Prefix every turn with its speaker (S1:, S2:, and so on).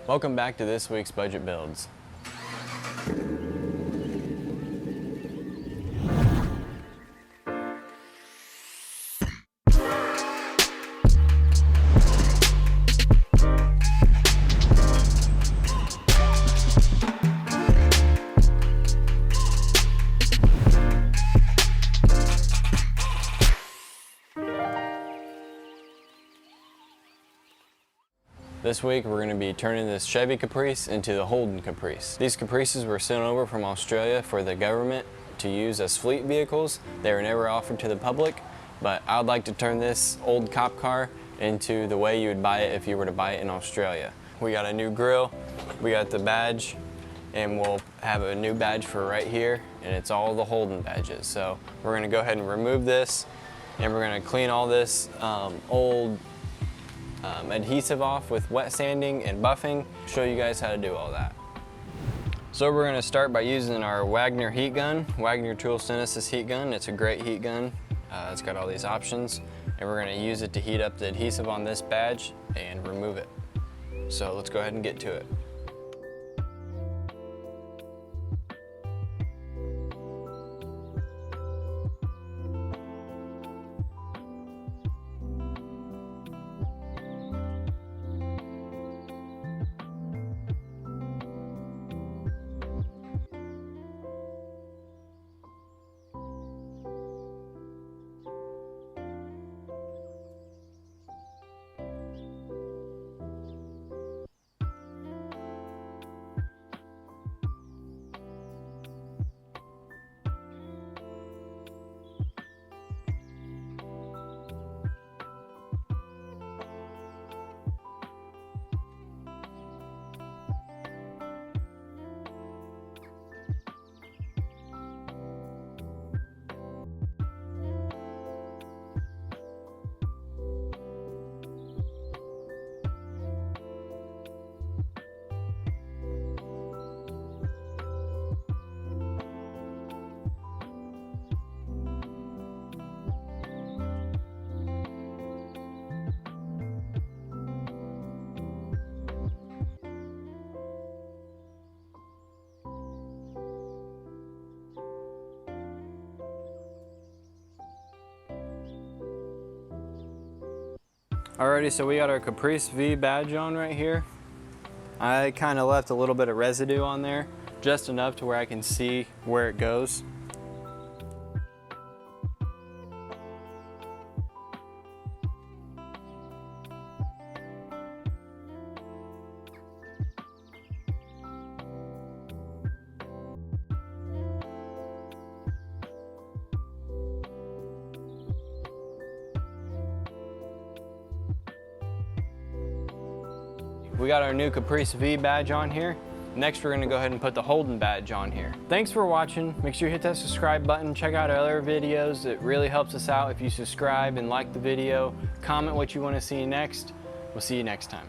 S1: Welcome back to this week's Budget Builds. This week we're going to be turning this Chevy Caprice into the Holden Caprice. These Caprices were sent over from Australia for the government to use as fleet vehicles. They were never offered to the public, but I would like to turn this old cop car into the way you would buy it if you were to buy it in Australia. We got a new grille, we got the badge, and we'll have a new badge for right here, and it's all the Holden badges. So we're going to go ahead and remove this, and we're going to clean all this old adhesive off with wet sanding and buffing. Show you guys how to do all that. So we're going to start by using our Wagner Heat Gun. Wagner Tool sent us this heat gun. It's a great heat gun. It's got all these options, and we're going to use it to heat up the adhesive on this badge and remove it. So let's go ahead and get to it. Alrighty, so we got our CapriceV badge on right here. I kind of left a little bit of residue on there, just enough to where I can see where it goes. We got our new CapriceV badge on here. Next, we're gonna go ahead and put the Holden badge on here. Thanks for watching. Make sure you hit that subscribe button. Check out our other videos. It really helps us out if you subscribe and like the video. Comment what you wanna see next. We'll see you next time.